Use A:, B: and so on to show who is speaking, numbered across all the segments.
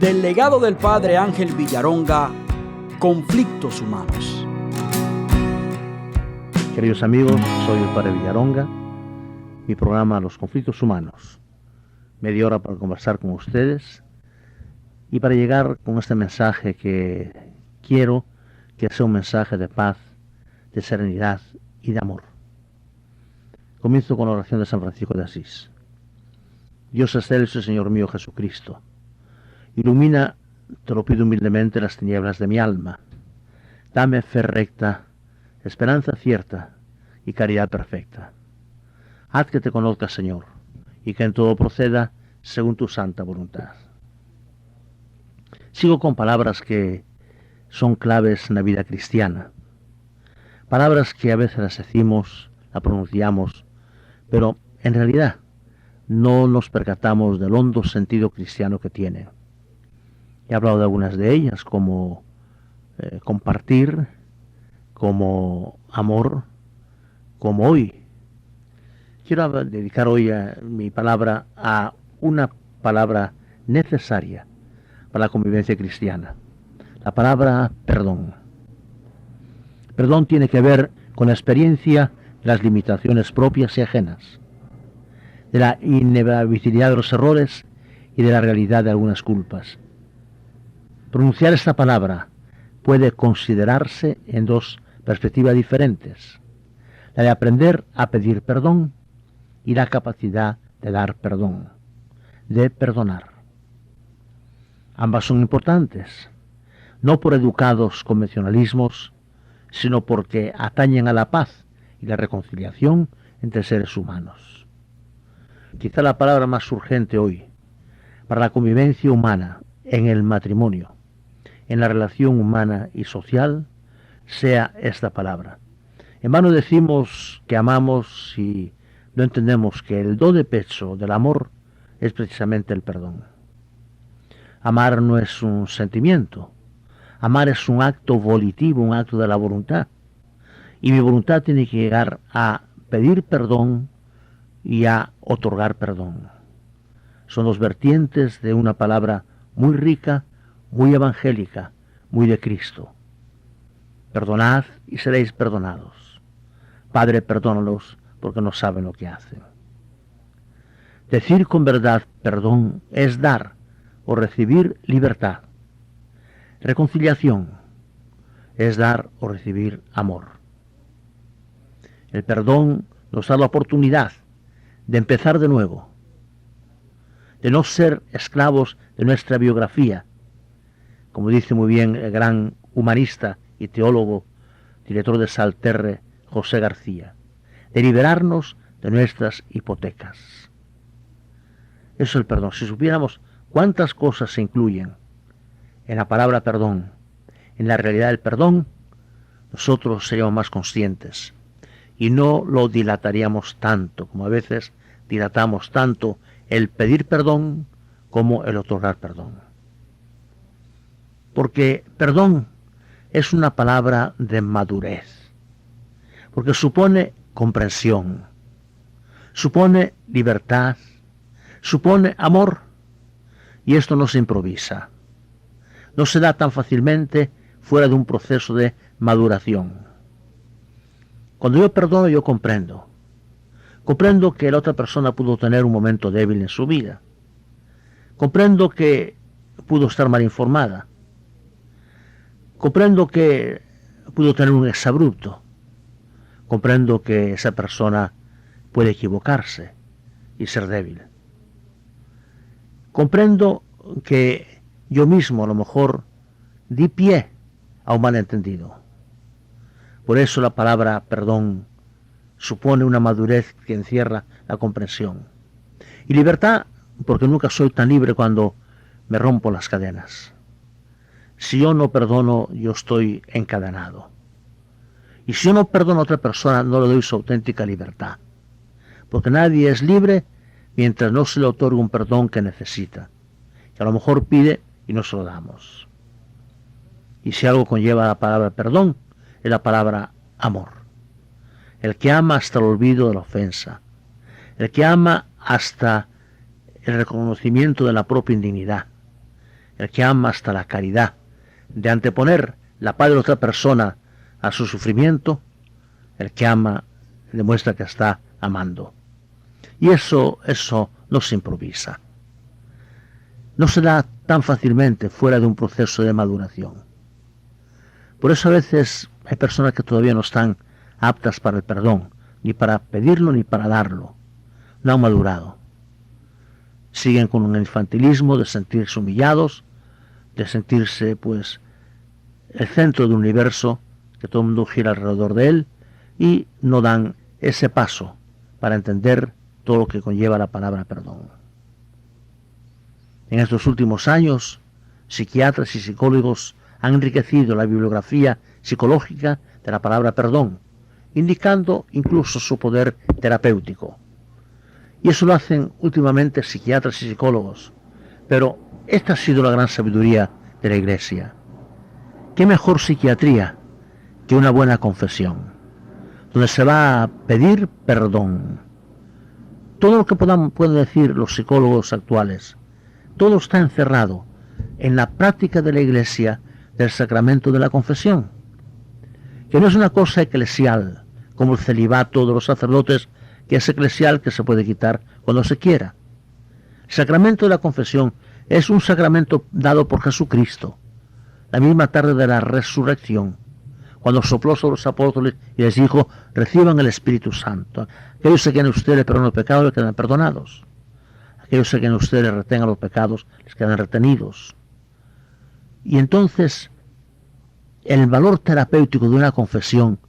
A: Del legado del padre Ángel Villaronga, Conflictos Humanos.
B: Queridos amigos, soy el padre Villaronga. Mi programa Los Conflictos Humanos. Media hora para conversar con ustedes y para llegar con este mensaje que quiero que sea un mensaje de paz, de serenidad y de amor. Comienzo con la oración de San Francisco de Asís. Dios excelso, Señor mío Jesucristo, ilumina, te lo pido humildemente, las tinieblas de mi alma. Dame fe recta, esperanza cierta y caridad perfecta. Haz que te conozca, Señor, y que en todo proceda según tu santa voluntad. Sigo con palabras que son claves en la vida cristiana. Palabras que a veces las decimos, las pronunciamos, pero en realidad no nos percatamos del hondo sentido cristiano que tienen. He hablado de algunas de ellas, como compartir, como amor, como hoy. Quiero dedicar hoy mi palabra a una palabra necesaria para la convivencia cristiana. La palabra perdón. Perdón tiene que ver con la experiencia de las limitaciones propias y ajenas, de la inevitabilidad de los errores y de la realidad de algunas culpas. Pronunciar esta palabra puede considerarse en dos perspectivas diferentes: la de aprender a pedir perdón y la capacidad de dar perdón, de perdonar. Ambas son importantes, no por educados convencionalismos, sino porque atañen a la paz y la reconciliación entre seres humanos. Quizá la palabra más urgente hoy para la convivencia humana en el matrimonio, en la relación humana y social, sea esta palabra. En vano decimos que amamos y no entendemos que el do de pecho del amor es precisamente el perdón. Amar no es un sentimiento. Amar es un acto volitivo, un acto de la voluntad. Y mi voluntad tiene que llegar a pedir perdón y a otorgar perdón. Son dos vertientes de una palabra muy rica, muy evangélica, muy de Cristo. Perdonad y seréis perdonados. Padre, perdónalos porque no saben lo que hacen. Decir con verdad perdón es dar o recibir libertad. Reconciliación es dar o recibir amor. El perdón nos da la oportunidad de empezar de nuevo, de no ser esclavos de nuestra biografía, como dice muy bien el gran humanista y teólogo, director de Salterre, José García, de liberarnos de nuestras hipotecas. Eso es el perdón. Si supiéramos cuántas cosas se incluyen en la palabra perdón, en la realidad del perdón, nosotros seríamos más conscientes y no lo dilataríamos tanto, como a veces dilatamos tanto el pedir perdón como el otorgar perdón. Porque perdón es una palabra de madurez, porque supone comprensión, supone libertad, supone amor, y esto no se improvisa, no se da tan fácilmente fuera de un proceso de maduración. Cuando yo perdono, yo comprendo que la otra persona pudo tener un momento débil en su vida, comprendo que pudo estar mal informada, comprendo que pudo tener un exabrupto, comprendo que esa persona puede equivocarse y ser débil. Comprendo que yo mismo a lo mejor di pie a un malentendido. Por eso la palabra perdón supone una madurez que encierra la comprensión. Y libertad, porque nunca soy tan libre cuando me rompo las cadenas. Si yo no perdono, yo estoy encadenado. Y si yo no perdono a otra persona, no le doy su auténtica libertad. Porque nadie es libre mientras no se le otorga un perdón que necesita, que a lo mejor pide y no se lo damos. Y si algo conlleva la palabra perdón, es la palabra amor. El que ama hasta el olvido de la ofensa, el que ama hasta el reconocimiento de la propia indignidad, el que ama hasta la caridad, de anteponer la paz de la otra persona a su sufrimiento, el que ama demuestra que está amando. Y eso no se improvisa. No se da tan fácilmente fuera de un proceso de maduración. Por eso a veces hay personas que todavía no están aptas para el perdón, ni para pedirlo ni para darlo. No han madurado. Siguen con un infantilismo de sentirse humillados, de sentirse pues el centro de un universo, que todo el mundo gira alrededor de él, y no dan ese paso para entender todo lo que conlleva la palabra perdón. En estos últimos años, psiquiatras y psicólogos han enriquecido la bibliografía psicológica de la palabra perdón, indicando incluso su poder terapéutico. Y eso lo hacen últimamente psiquiatras y psicólogos. Pero esta ha sido la gran sabiduría de la Iglesia. ¿Qué mejor psiquiatría que una buena confesión, donde se va a pedir perdón? Todo lo que pueden decir los psicólogos actuales, todo está encerrado en la práctica de la Iglesia del sacramento de la confesión, que no es una cosa eclesial, como el celibato de los sacerdotes, que es eclesial, que se puede quitar cuando se quiera. El sacramento de la confesión es un sacramento dado por Jesucristo, la misma tarde de la resurrección, cuando sopló sobre los apóstoles y les dijo: reciban el Espíritu Santo. Aquellos que en ustedes le perdonan los pecados, les quedan perdonados. Aquellos que en ustedes les retengan los pecados, les quedan retenidos. Y entonces, el valor terapéutico de una confesión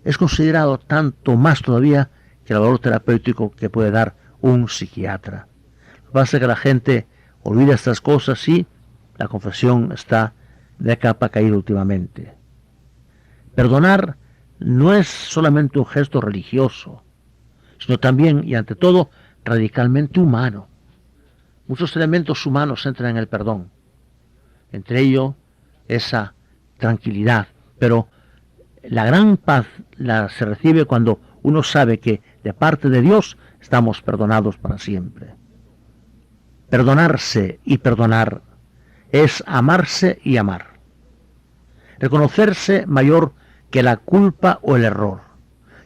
B: es considerado tanto más todavía que el valor terapéutico que puede dar un psiquiatra. Lo que pasa es que la gente olvida estas cosas y la confesión está de capa caída últimamente. Perdonar no es solamente un gesto religioso, sino también y ante todo radicalmente humano. Muchos elementos humanos entran en el perdón, entre ellos esa tranquilidad, pero la gran paz se recibe cuando uno sabe que de parte de Dios estamos perdonados para siempre. Perdonarse y perdonar es amarse y amar. Reconocerse mayor que la culpa o el error.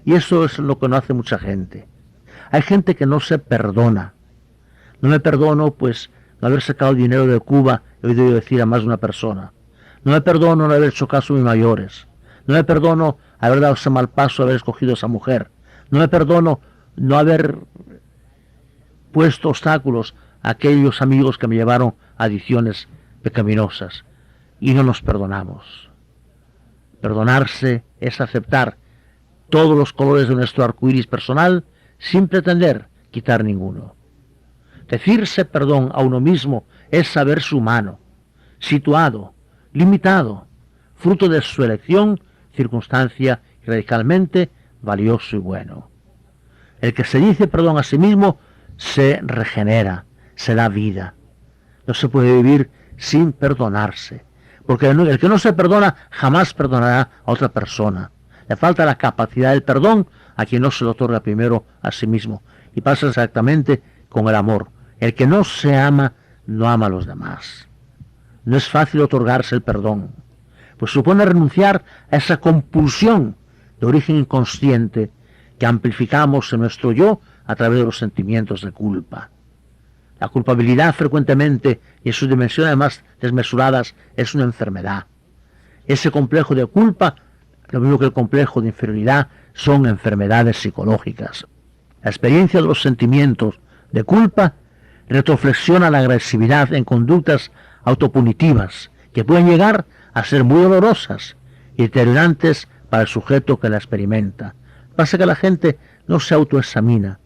B: Y eso es lo que no hace mucha gente. Hay gente que no se perdona. No me perdono pues no haber sacado dinero de Cuba, he oído decir a más de una persona. No me perdono no haber hecho caso a mis mayores. No me perdono haber dado ese mal paso, haber escogido a esa mujer. No me perdono no haber puesto obstáculos a aquellos amigos que me llevaron a adicciones pecaminosas. Y no nos perdonamos. Perdonarse es aceptar todos los colores de nuestro arco iris personal sin pretender quitar ninguno. Decirse perdón a uno mismo es saberse humano, situado, limitado, fruto de su elección, circunstancia y radicalmente valioso y bueno. El que se dice perdón a sí mismo se regenera, se da vida. No se puede vivir sin perdonarse, porque el que no se perdona jamás perdonará a otra persona. Le falta la capacidad del perdón a quien no se lo otorga primero a sí mismo. Y pasa exactamente con el amor. El que no se ama, no ama a los demás. No es fácil otorgarse el perdón, pues supone renunciar a esa compulsión de origen inconsciente que amplificamos en nuestro yo a través de los sentimientos de culpa. La culpabilidad frecuentemente y en sus dimensiones más desmesuradas es una enfermedad. Ese complejo de culpa, lo mismo que el complejo de inferioridad, son enfermedades psicológicas. La experiencia de los sentimientos de culpa retroflexiona la agresividad en conductas autopunitivas que pueden llegar a ser muy dolorosas y deteriorantes para el sujeto que la experimenta. Pasa que la gente no se autoexamina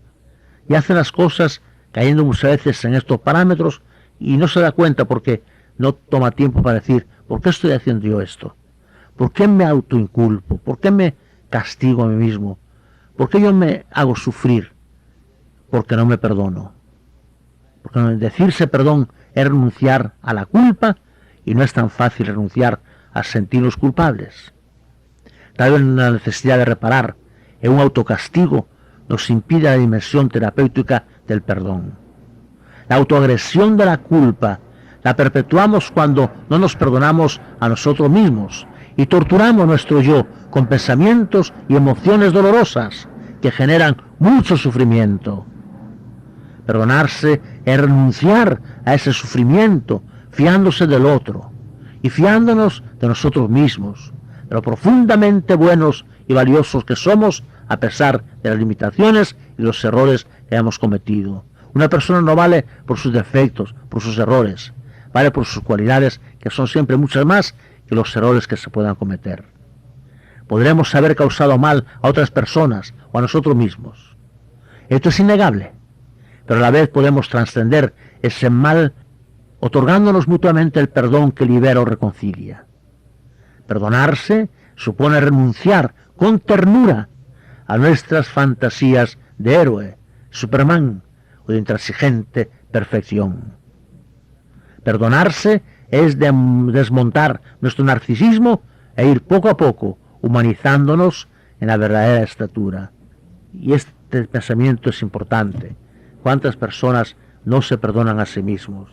B: y hace las cosas cayendo muchas veces en estos parámetros y no se da cuenta porque no toma tiempo para decir: ¿por qué estoy haciendo yo esto? ¿Por qué me autoinculpo? ¿Por qué me castigo a mí mismo? ¿Por qué yo me hago sufrir? Porque no me perdono. Porque decirse perdón es renunciar a la culpa y no es tan fácil renunciar a sentirnos culpables. Tal vez la necesidad de reparar en un autocastigo nos impide la dimensión terapéutica del perdón. La autoagresión de la culpa La perpetuamos cuando no nos perdonamos a nosotros mismos y torturamos nuestro yo con pensamientos y emociones dolorosas que generan mucho sufrimiento. Perdonarse es renunciar a ese sufrimiento, fiándose del otro y fiándonos de nosotros mismos, de lo profundamente buenos y valiosos que somos a pesar de las limitaciones y los errores que hemos cometido. Una persona no vale por sus defectos, por sus errores, vale por sus cualidades, que son siempre muchas más que los errores que se puedan cometer. Podremos haber causado mal a otras personas o a nosotros mismos. Esto es innegable, pero a la vez podemos trascender ese mal otorgándonos mutuamente el perdón que libera o reconcilia. Perdonarse supone renunciar con ternura a nuestras fantasías de héroe, Superman o de intransigente perfección. Perdonarse es desmontar nuestro narcisismo e ir poco a poco humanizándonos en la verdadera estatura. Y este pensamiento es importante. ¿Cuántas personas no se perdonan a sí mismos?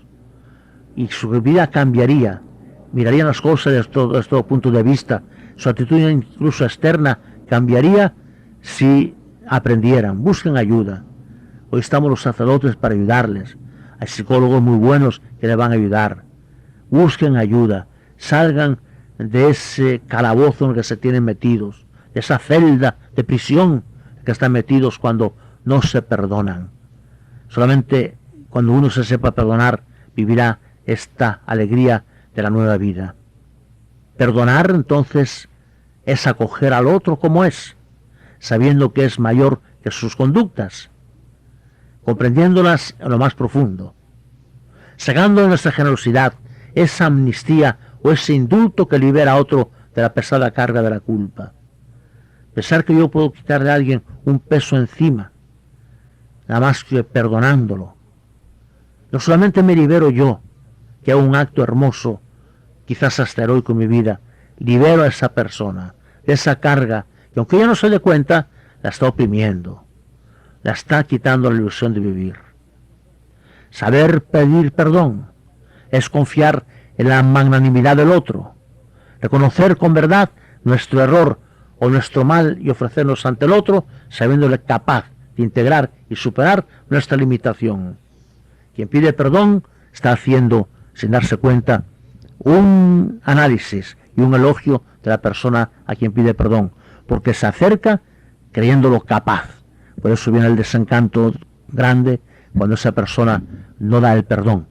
B: Y su vida cambiaría, mirarían las cosas desde todo punto de vista, su actitud incluso externa cambiaría si aprendieran. Busquen ayuda. Hoy estamos los sacerdotes para ayudarles. Hay psicólogos muy buenos que les van a ayudar. Busquen ayuda, salgan de ese calabozo en el que se tienen metidos, de esa celda de prisión en que están metidos cuando no se perdonan. Solamente cuando uno se sepa perdonar, vivirá esta alegría de la nueva vida. Perdonar, entonces, es acoger al otro como es, sabiendo que es mayor que sus conductas, comprendiéndolas en lo más profundo, sacando de nuestra generosidad esa amnistía o ese indulto que libera a otro de la pesada carga de la culpa. Pensar que yo puedo quitarle a alguien un peso encima, nada más que perdonándolo. No solamente me libero yo, que hago un acto hermoso, quizás hasta heroico en mi vida, libero a esa persona de esa carga que, aunque ella no se dé cuenta, la está oprimiendo, la está quitando la ilusión de vivir. Saber pedir perdón es confiar en la magnanimidad del otro, reconocer con verdad nuestro error o nuestro mal y ofrecernos ante el otro, sabiéndole capaz de integrar y superar nuestra limitación. Quien pide perdón está haciendo, sin darse cuenta, un análisis y un elogio de la persona a quien pide perdón, porque se acerca creyéndolo capaz. Por eso viene el desencanto grande cuando esa persona no da el perdón,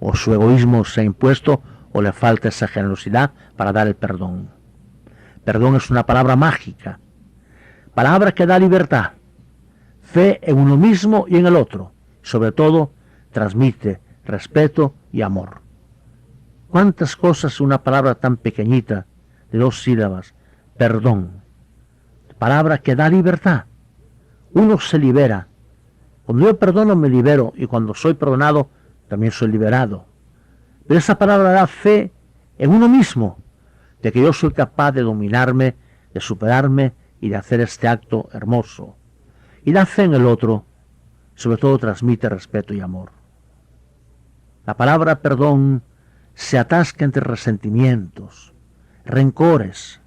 B: o su egoísmo se ha impuesto, o le falta esa generosidad para dar el perdón. Perdón es una palabra mágica, palabra que da libertad, fe en uno mismo y en el otro, sobre todo transmite respeto y amor. ¿Cuántas cosas una palabra tan pequeñita, de 2 sílabas, perdón? Palabra que da libertad. Uno se libera. Cuando yo perdono me libero, y cuando soy perdonado también soy liberado. Pero esa palabra da fe en uno mismo, de que yo soy capaz de dominarme, de superarme y de hacer este acto hermoso. Y da fe en el otro, sobre todo transmite respeto y amor. La palabra perdón se atasca entre resentimientos, rencores,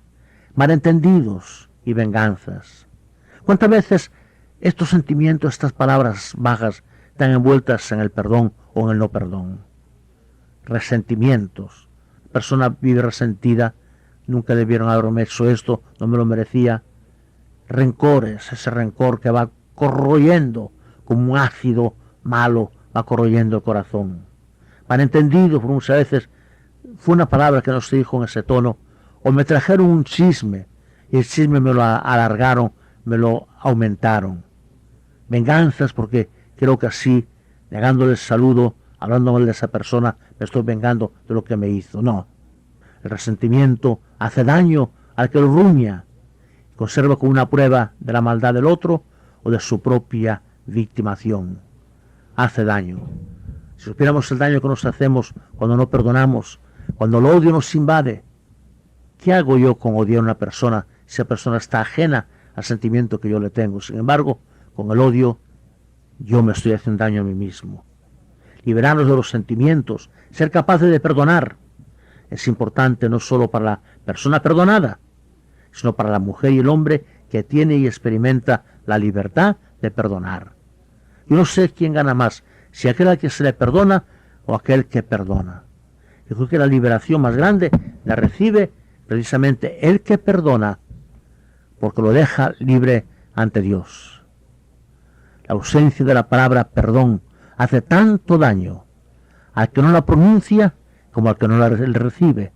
B: malentendidos y venganzas. ¿Cuántas veces estos sentimientos, estas palabras bajas, están envueltas en el perdón o en el no perdón? Resentimientos. La persona vive resentida, nunca debieron haberme hecho esto, no me lo merecía. Rencores, ese rencor que va corroyendo como un ácido malo, va corroyendo el corazón. Malentendidos, por muchas veces fue una palabra que no se dijo en ese tono, o me trajeron un chisme y el chisme me lo alargaron, me lo aumentaron. Venganzas, porque creo que así, negándole el saludo, hablando mal de esa persona, me estoy vengando de lo que me hizo. No, el resentimiento hace daño al que lo ruña, conserva como una prueba de la maldad del otro o de su propia victimación. Hace daño. Si supiéramos el daño que nos hacemos cuando no perdonamos, cuando el odio nos invade, ¿qué hago yo con odiar a una persona si esa persona está ajena al sentimiento que yo le tengo? Sin embargo, con el odio yo me estoy haciendo daño a mí mismo. liberarnos de los sentimientos, ser capaces de perdonar. Es importante no solo para la persona perdonada, sino para la mujer y el hombre que tiene y experimenta la libertad de perdonar. Yo no sé quién gana más, si aquel al que se le perdona o aquel que perdona. Yo creo que la liberación más grande la recibe precisamente el que perdona, porque lo deja libre ante Dios. La ausencia de la palabra perdón hace tanto daño al que no la pronuncia como al que no la recibe.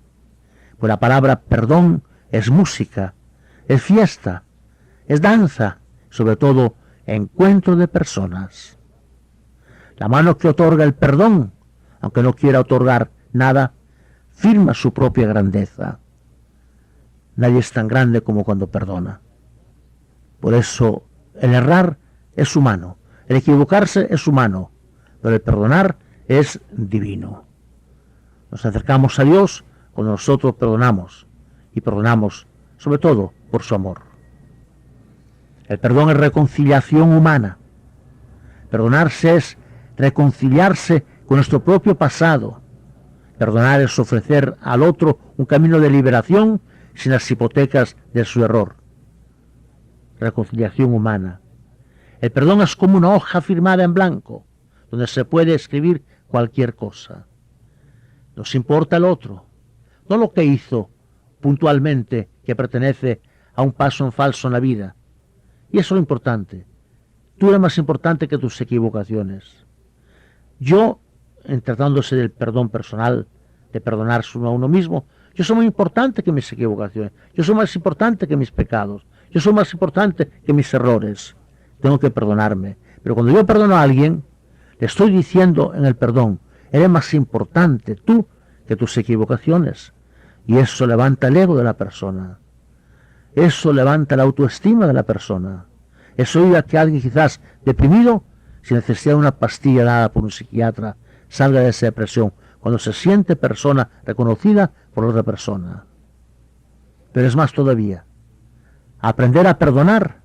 B: Pues la palabra perdón es música, es fiesta, es danza, sobre todo encuentro de personas. La mano que otorga el perdón, aunque no quiera otorgar nada, firma su propia grandeza. Nadie es tan grande como cuando perdona. Por eso el errar es humano, el equivocarse es humano, pero el perdonar es divino. Nos acercamos a Dios cuando nosotros perdonamos, y perdonamos sobre todo por su amor. El perdón es reconciliación humana. Perdonarse es reconciliarse con nuestro propio pasado. Perdonar es ofrecer al otro un camino de liberación sin las hipotecas de su error. Reconciliación humana. El perdón es como una hoja firmada en blanco, donde se puede escribir cualquier cosa. Nos importa el otro, no lo que hizo puntualmente que pertenece a un paso en falso en la vida. Y eso es lo importante. Tú eres más importante que tus equivocaciones. Yo, en tratándose del perdón personal, de perdonarse uno a uno mismo, yo soy más importante que mis equivocaciones. Yo soy más importante que mis pecados. Yo soy más importante que mis errores. Tengo que perdonarme. Pero cuando yo perdono a alguien, le estoy diciendo en el perdón, eres más importante tú que tus equivocaciones. Y eso levanta el ego de la persona. Eso levanta la autoestima de la persona. Eso ayuda a que alguien quizás deprimido, sin necesidad de una pastilla dada por un psiquiatra, salga de esa depresión, cuando se siente persona reconocida por otra persona. Pero es más todavía. Aprender a perdonar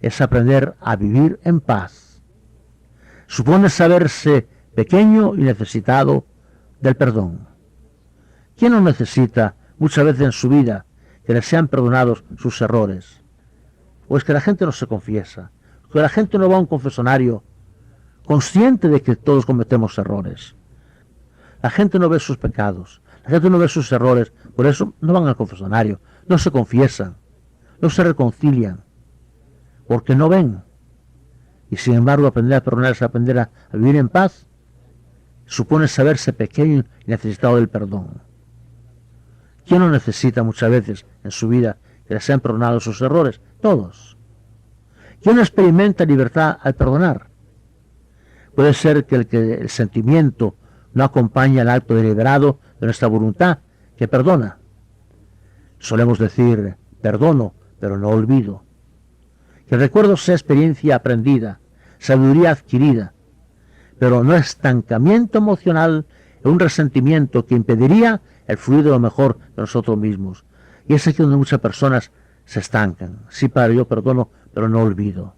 B: es aprender a vivir en paz. Supone saberse pequeño y necesitado del perdón. ¿Quién no necesita muchas veces en su vida que le sean perdonados sus errores? O es que la gente no se confiesa, que la gente no va a un confesionario consciente de que todos cometemos errores. La gente no ve sus pecados, la gente no ve sus errores, por eso no van al confesionario, no se confiesan, no se reconcilian, porque no ven. Y sin embargo, aprender a perdonar es aprender a vivir en paz, supone saberse pequeño y necesitado del perdón. ¿Quién no necesita muchas veces en su vida que le sean perdonados sus errores? Todos. ¿Quién no experimenta libertad al perdonar? Puede ser que el sentimiento no acompaña el acto deliberado de nuestra voluntad, que perdona. Solemos decir, perdono, pero no olvido. Que el recuerdo sea experiencia aprendida, sabiduría adquirida, pero no estancamiento emocional en un resentimiento que impediría el fluir de lo mejor de nosotros mismos. Y es aquí donde muchas personas se estancan. Sí, padre, yo perdono, pero no olvido.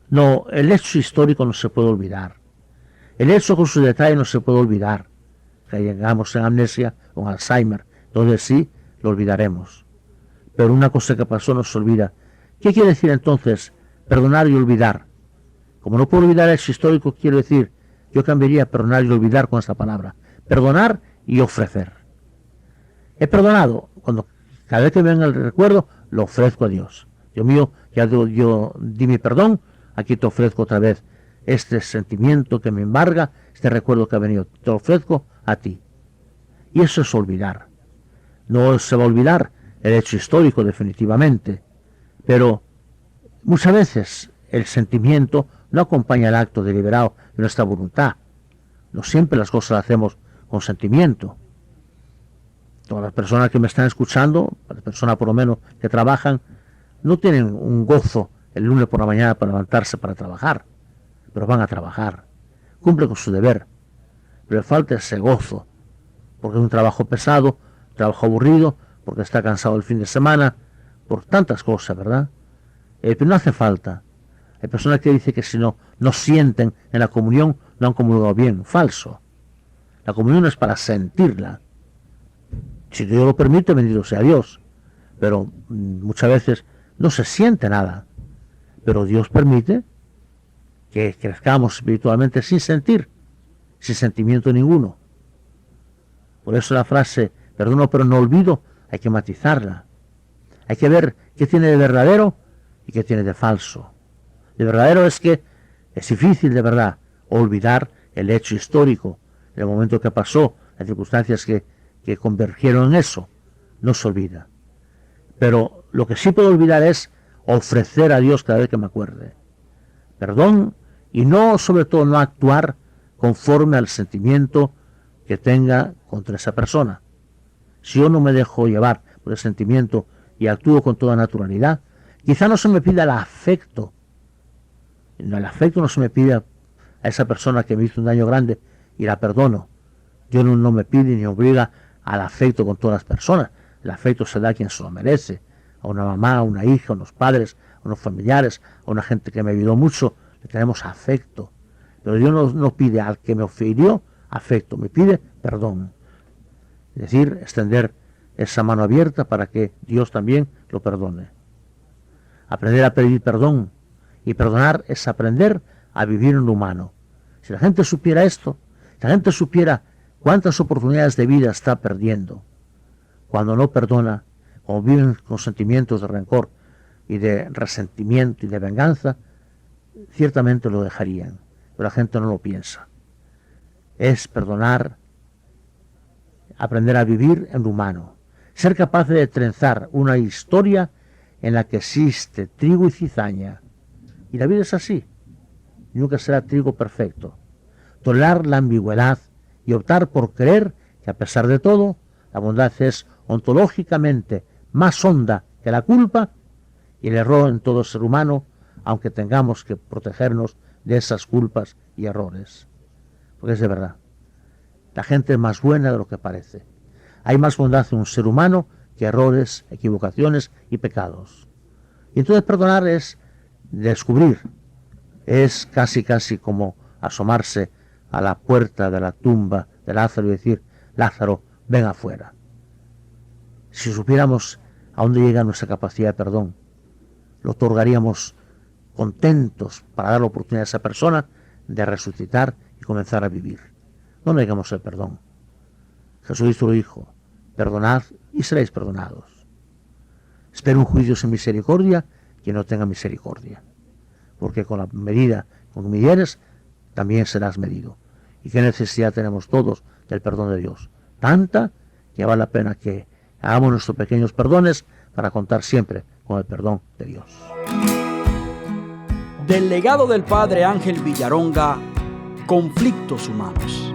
B: No, el hecho histórico no se puede olvidar. El hecho con sus detalles no se puede olvidar. Que llegamos en amnesia o en Alzheimer, entonces sí, lo olvidaremos. Pero una cosa que pasó no se olvida. ¿Qué quiere decir entonces perdonar y olvidar? Como no puedo olvidar el hecho histórico, quiero decir, yo cambiaría perdonar y olvidar con esta palabra. Perdonar y ofrecer. He perdonado, cuando cada vez que me venga el recuerdo, lo ofrezco a Dios. Dios mío, ya yo di mi perdón, aquí te ofrezco otra vez este sentimiento que me embarga, este recuerdo que ha venido, te lo ofrezco a ti. Y eso es olvidar. No se va a olvidar el hecho histórico definitivamente, pero muchas veces el sentimiento no acompaña el acto deliberado de nuestra voluntad. No siempre las cosas las hacemos con sentimiento. Todas las personas que me están escuchando, las personas por lo menos que trabajan, no tienen un gozo el lunes por la mañana para levantarse para trabajar, pero van a trabajar, cumplen con su deber, pero le falta ese gozo, porque es un trabajo pesado, un trabajo aburrido, porque está cansado el fin de semana, por tantas cosas, ¿verdad? Pero no hace falta. Hay personas que dicen que si no sienten en la comunión, no han comulgado bien. Falso. La comunión es para sentirla. Si Dios lo permite, bendito sea Dios. Pero muchas veces no se siente nada. Pero Dios permite que crezcamos espiritualmente sin sentir, sin sentimiento ninguno. Por eso la frase, perdono pero no olvido, hay que matizarla. Hay que ver qué tiene de verdadero y qué tiene de falso. De verdadero es que es difícil de verdad olvidar el hecho histórico, el momento que pasó, las circunstancias que convergieron en eso. No se olvida. Pero lo que sí puedo olvidar es ofrecer a Dios cada vez que me acuerde perdón, y no, sobre todo, no actuar conforme al sentimiento que tenga contra esa persona. Si yo no me dejo llevar por el sentimiento y actúo con toda naturalidad, quizá no se me pida el afecto. El afecto no se me pide a esa persona que me hizo un daño grande y la perdono. Dios no me pide ni obliga al afecto con todas las personas. El afecto se da a quien se lo merece. A una mamá, a una hija, a unos padres, a unos familiares, a una gente que me ayudó mucho. Le tenemos afecto. Pero Dios no pide al que me ofendió afecto, me pide perdón. Es decir, extender esa mano abierta para que Dios también lo perdone. Aprender a pedir perdón y perdonar es aprender a vivir en lo humano. Si la gente supiera esto, si la gente supiera cuántas oportunidades de vida está perdiendo cuando no perdona, cuando viven con sentimientos de rencor y de resentimiento y de venganza, ciertamente lo dejarían, pero la gente no lo piensa. Es perdonar, aprender a vivir en lo humano, ser capaz de trenzar una historia en la que existe trigo y cizaña. Y la vida es así, nunca será trigo perfecto. Tolerar la ambigüedad y optar por creer que a pesar de todo, la bondad es ontológicamente más honda que la culpa y el error en todo ser humano, aunque tengamos que protegernos de esas culpas y errores. Porque es de verdad, la gente es más buena de lo que parece. Hay más bondad en un ser humano que errores, equivocaciones y pecados. Y entonces perdonar es descubrir, es casi como asomarse a la puerta de la tumba de Lázaro y decir, Lázaro, ven afuera. Si supiéramos a dónde llega nuestra capacidad de perdón, lo otorgaríamos contentos para dar la oportunidad a esa persona de resucitar y comenzar a vivir. No negamos el perdón. Jesucristo lo dijo, perdonad y seréis perdonados. Espera un juicio sin misericordia quien no tenga misericordia, porque con la medida con que midieres, también serás medido. ¿Y qué necesidad tenemos todos del perdón de Dios? Tanta que vale la pena que hagamos nuestros pequeños perdones para contar siempre con el perdón de Dios.
A: Del legado del padre Ángel Villaronga, Conflictos Humanos.